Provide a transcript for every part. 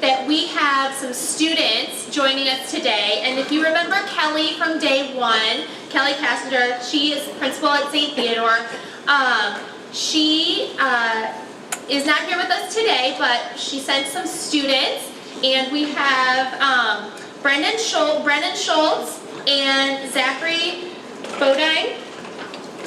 that we have some students joining us today. And if you remember Kelly from day one, Kelly Cassinger, she is principal at St. Theodore. She is not here with us today, but she sent some students. And we have Brendan Schultz and Zachary Bodine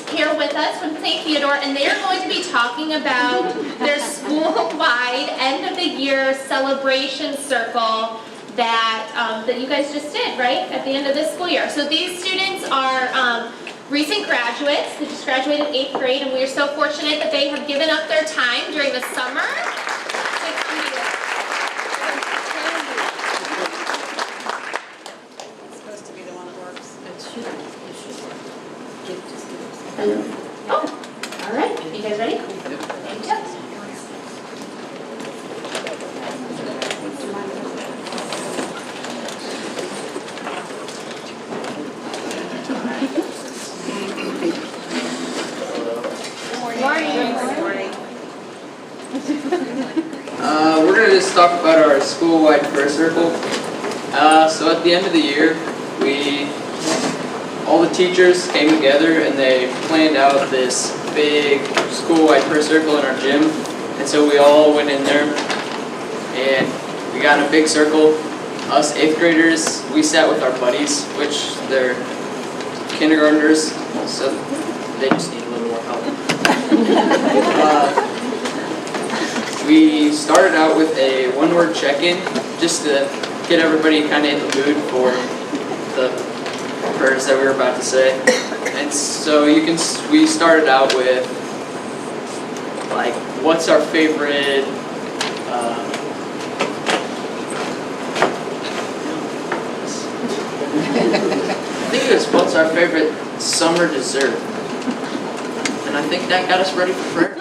here with us from St. Theodore, and they are going to be talking about their school-wide end-of-the-year celebration circle that you guys just did, right, at the end of this school year. So these students are recent graduates. They just graduated 8th grade, and we are so fortunate that they have given up their time during the summer to come here. It's supposed to be the one that works. Oh, all right. You guys ready? Thank you. We're going to just talk about our school-wide prayer circle. So at the end of the year, all the teachers came together and they planned out this big school-wide prayer circle in our gym. And so we all went in there and we got in a big circle. Us 8th graders, we sat with our buddies, which they're kindergartners, so they just need a little more help. We started out with a one-word check-in just to get everybody kind of in the mood for the prayers that we were about to say. And so we started out with, like, what's our favorite, I think it was what's our favorite summer dessert. And I think that got us ready for prayer.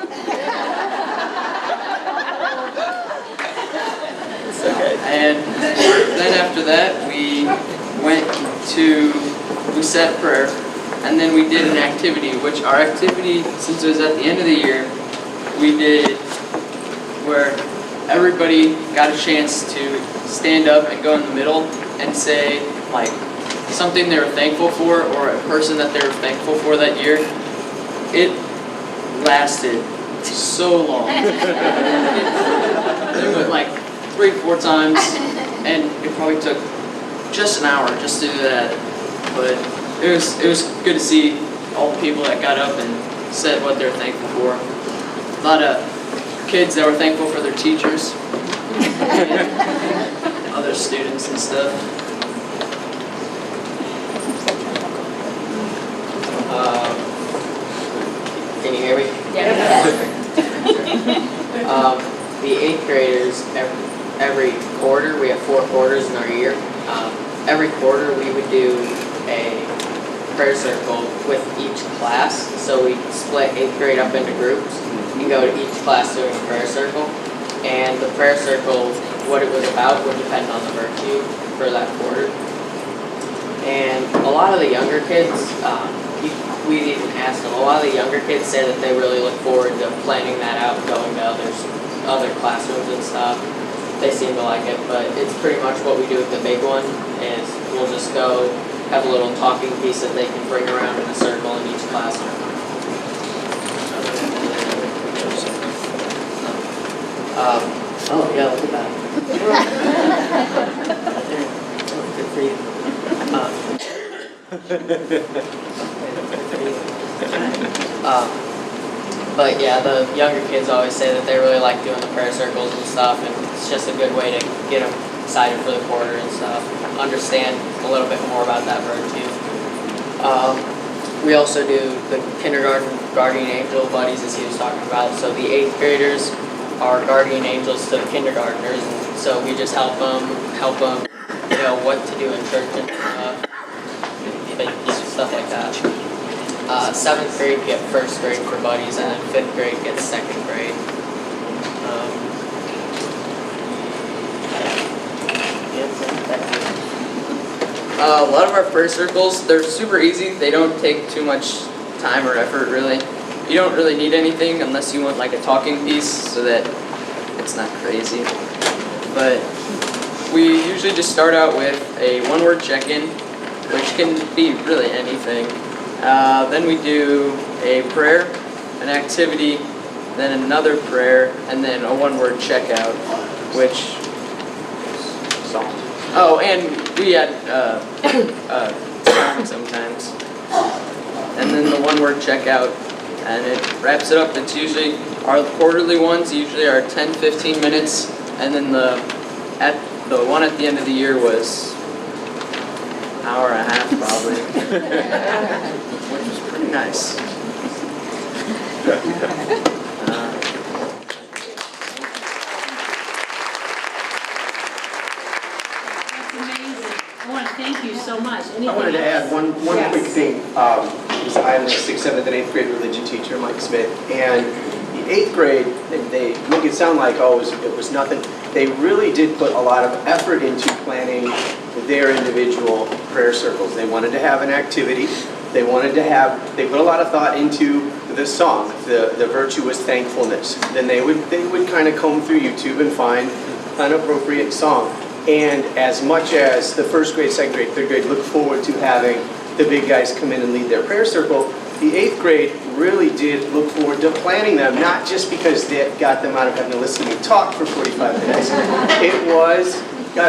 And then after that, we said prayer, and then we did an activity, which our activity, since it was at the end of the year, we did where everybody got a chance to stand up and go in the middle and say, like, something they were thankful for or a person that they were thankful for that year. It lasted so long. It went like 3-4 times, and it probably took just an hour just to do that. But it was good to see all the people that got up and said what they're thankful for. A lot of kids that were thankful for their teachers, and other students and stuff. Can you hear me? Yeah. The 8th graders, every quarter, we have 4 quarters in our year. Every quarter we would do a prayer circle with each class. So we split 8th grade up into groups and go to each class doing a prayer circle. And the prayer circle, what it was about would depend on the virtue for that quarter. And a lot of the younger kids, we'd even asked them, a lot of the younger kids say that they really look forward to planning that out and going to other classrooms and stuff. They seem to like it, but it's pretty much what we do with the big one, is we'll just go have a little talking piece that they can bring around in a circle in each classroom. Oh yeah, look at that. Good for you. But yeah, the younger kids always say that they really like doing the prayer circles and stuff, and it's just a good way to get them excited for the quarter and stuff, understand a little bit more about that virtue. We also do the kindergarten guardian angel buddies, as he was talking about. So the 8th graders are guardian angels to the kindergartners, and so we just help them, what to do in church and stuff like that. 7th grade get 1st grade for buddies, and then 5th grade gets 2nd grade. A lot of our prayer circles, they're super easy. They don't take too much time or effort, really. You don't really need anything unless you want like a talking piece so that it's not crazy. but we usually just start out with a one-word check-in, which can be really anything. Then we do a prayer, an activity, then another prayer, and then a one-word checkout, which song. Oh, and we add song sometimes. And then the one-word checkout, and it wraps it up. It's usually, our quarterly ones usually are 10-15 minutes, and then the one at the end of the year was an hour and a half probably, which was pretty nice. Amazing. I want to thank you so much. I wanted to add one quick thing. I'm a 6th, 7th, and 8th grade religion teacher, Mike Smith, and the 8th grade, they make it sound like, oh, it was nothing. They really did put a lot of effort into planning their individual prayer circles. They wanted to have an activity. They put a lot of thought into the song, the virtuous thankfulness. Then they would kind of comb through YouTube and find an appropriate song. And as much as the 1st grade, 2nd grade, 3rd grade look forward to having the big guys come in and lead their prayer circle, the 8th grade really did look forward to planning them, not just because that got them out of having to listen to me talk for 45 minutes. It was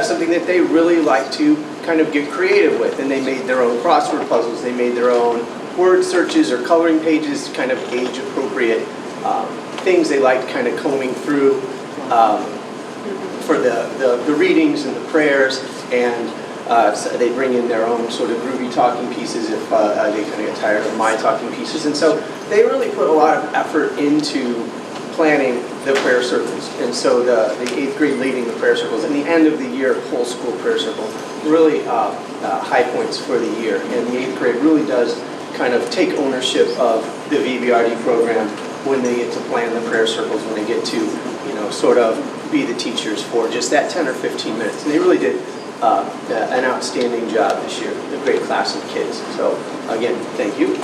something that they really liked to kind of get creative with, and they made their own crossword puzzles, they made their own word searches or coloring pages, kind of age-appropriate things they liked kind of combing through for the readings and the prayers, and so they bring in their own sort of groovy talking pieces if they kind of get tired of my talking pieces. And so they really put a lot of effort into planning the prayer circles. And so the 8th grade leading the prayer circles, and the end of the year whole school prayer circle, really high points for the year. And the 8th grade really does kind of take ownership of the VBRD program when they get to plan the prayer circles, when they get to, sort of be the teachers for just that 10 or 15 minutes. And they really did an outstanding job this year, a great class of kids. So again, thank you.